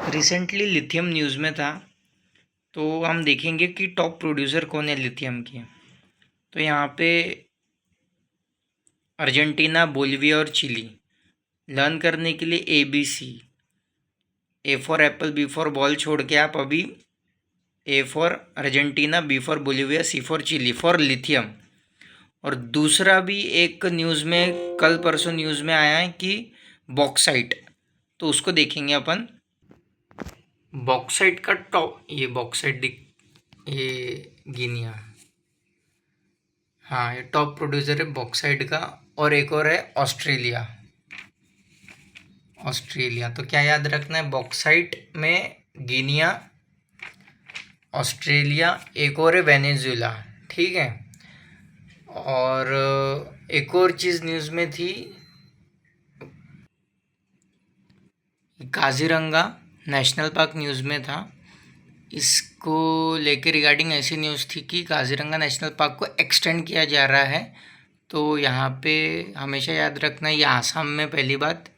Recently lithium news में था, तो हम देखेंगे कि टॉप प्रोड्यूसर कौन है लिथियम के। तो यहाँ पे अर्जेंटीना, बोलिविया और चिली। लर्न करने के लिए ABC, A for apple, B for ball छोड़ के आप अभी A for Argentina, B for Bolivia, C for Chile for lithium. और दूसरा भी एक न्यूज़ में कल परसों न्यूज़ में आया है कि बॉक्साइट, तो उसको देखेंगे अपन। बॉक्साइट का टॉप, ये बॉक्साइट दिख, ये गिनिया, हाँ ये टॉप प्रोड्यूसर है बॉक्साइट का। और एक और है ऑस्ट्रेलिया। ऑस्ट्रेलिया तो क्या याद रखना है, बॉक्साइट में गिनिया, ऑस्ट्रेलिया, एक और है वेनेजुएला। ठीक है। और एक और चीज़ न्यूज़ में थी, काजीरंगा नेशनल पार्क न्यूज़ में था। इसको लेके रिगार्डिंग ऐसी न्यूज़ थी कि काजीरंगा नेशनल पार्क को एक्सटेंड किया जा रहा है। तो यहाँ पे हमेशा याद रखना, ये आसाम में पहली बात,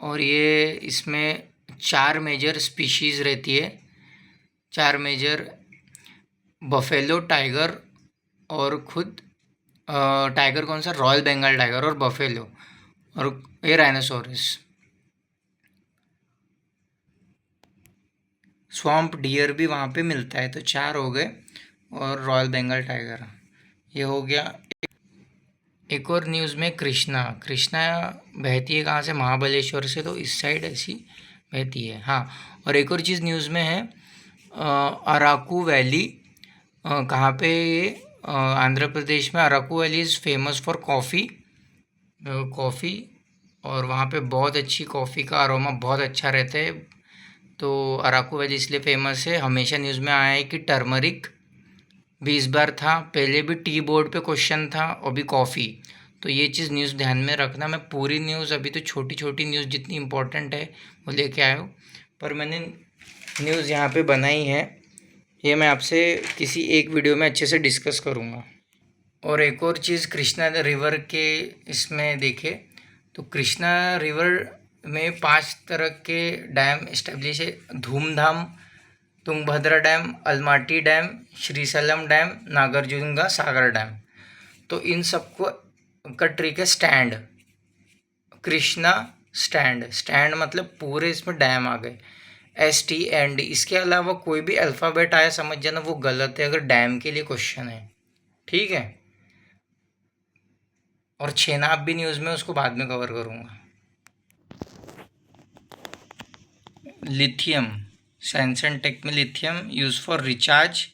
और ये इसमें 4 मेजर स्पीशीज़ रहती है। 4 मेजर, बफेलो, टाइगर और खुद टाइगर कौन सा, रॉयल बंगाल टाइगर और बफेलो, और ये राइनोसोरस। स्वॉम्प डियर भी वहाँ पे मिलता है, तो 4 हो गए, और रॉयल बंगाल टाइगर ये हो गया। एक और न्यूज़ में कृष्णा, कृष्णा बहती है कहाँ से, महाबलेश्वर से, तो इस साइड ऐसी बहती है। हाँ, और एक और चीज़ न्यूज़ में है, अराकू वैली, कहाँ पे ये, आंध्र प्रदेश में। Araku valley is famous for coffee, coffee, और वहाँ पे बहुत अच्छी कॉफ़ी का अरोमा बहुत अच्छा रहता है। तो अराकू वैली इसलिए फेमस है। हमेशा न्यूज़ में आया है कि टर्मरिक भी इस बार था, पहले भी टी बोर्ड पे क्वेश्चन था, और भी कॉफ़ी। तो ये चीज़ न्यूज़ ध्यान में रखना। मैं पूरी न्यूज़, अभी तो छोटी छोटी न्यूज़ जितनी इंपॉर्टेंट है वो लेके आया हूँ, पर मैंने न्यूज़ यहाँ पे बनाई है, ये मैं आपसे किसी एक वीडियो में अच्छे से डिस्कस करूँगा। और एक और चीज़, कृष्णा रिवर के इसमें देखे तो कृष्णा रिवर में 5 तरह के डैम इस्टेब्लिश है, धूमधाम, Tungabhadra dam, Almatti dam, Srisailam dam, Nagarjuna Sagar dam. तो इन सबको का ट्रिक है स्टैंड, कृष्णा स्टैंड। स्टैंड मतलब पूरे इसमें डैम आ गए, STND। इसके अलावा कोई भी अल्फ़ाबेट आया समझ जाना वो गलत है, अगर डैम के लिए क्वेश्चन है। ठीक है। और छेनाब भी न्यूज़ में, उसको बाद में कवर करूँगा। लिथियम, साइंस एंड टेक में lithium use for recharge,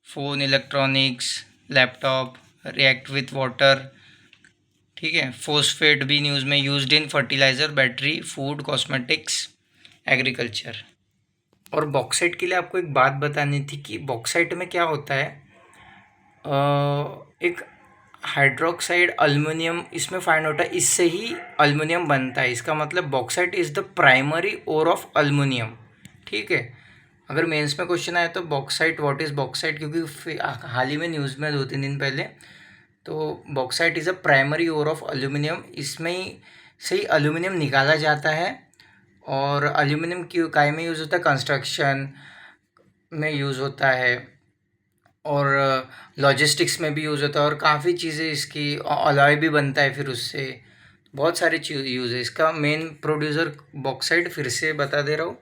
phone, electronics, laptop, react with water. ठीक है। फोस्फेट भी न्यूज़ में, used in fertiliser, battery, food, cosmetics, agriculture. और बॉक्साइट के लिए आपको एक बात बतानी थी कि बॉक्साइट में क्या होता है, एक हाइड्रोक्साइड अल्युमिनियम इसमें फाइंड होता है, इससे ही अल्युमिनियम बनता है। इसका मतलब bauxite is the primary ore of aluminium. ठीक है। अगर मेंस में क्वेश्चन आया तो बॉक्साइट, व्हाट इज़ बॉक्साइट, क्योंकि हाल ही में न्यूज़ में 2-3 दिन पहले, तो bauxite is a primary ore of aluminium, इसमें ही से ही अल्यूमिनियम निकाला जाता है। और अल्यूमिनियम क्यों काय में यूज़ होता है, कंस्ट्रक्शन में यूज़ होता है, और लॉजिस्टिक्स में भी यूज़ होता है, और काफ़ी चीज़ें इसकी, अलॉय भी बनता है फिर उससे, बहुत सारी चीज़ यूज़ है इसका। मेन प्रोड्यूसर बॉक्साइट फिर से बता दे रहा हूँ,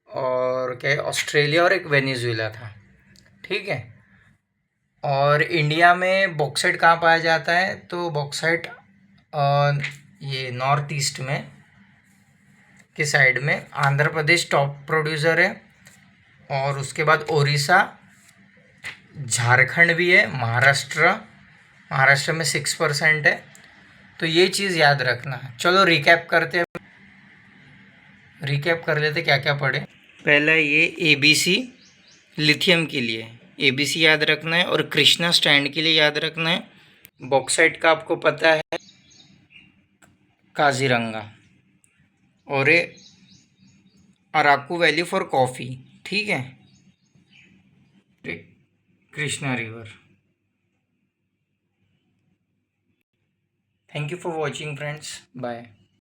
और क्या है, ऑस्ट्रेलिया और एक वेनेजुएला था। ठीक है। और इंडिया में बॉक्साइट कहाँ पाया जाता है, तो बॉक्साइट ये नॉर्थ ईस्ट में के साइड में, आंध्र प्रदेश टॉप प्रोड्यूसर है, और उसके बाद उड़ीसा, झारखंड भी है, महाराष्ट्र, महाराष्ट्र में 6% है। तो ये चीज़ याद रखना। चलो रिकैप करते हैं, रिकैप कर लेते क्या क्या पढ़े। पहला ये ABC लिथियम के लिए ABC याद रखना है, और कृष्णा स्टैंड के लिए याद रखना है। बॉक्साइट का आपको पता है, काजीरंगा, और ये अराकू वैली फॉर कॉफ़ी। ठीक है। Krishna river. Thank you for watching friends, bye.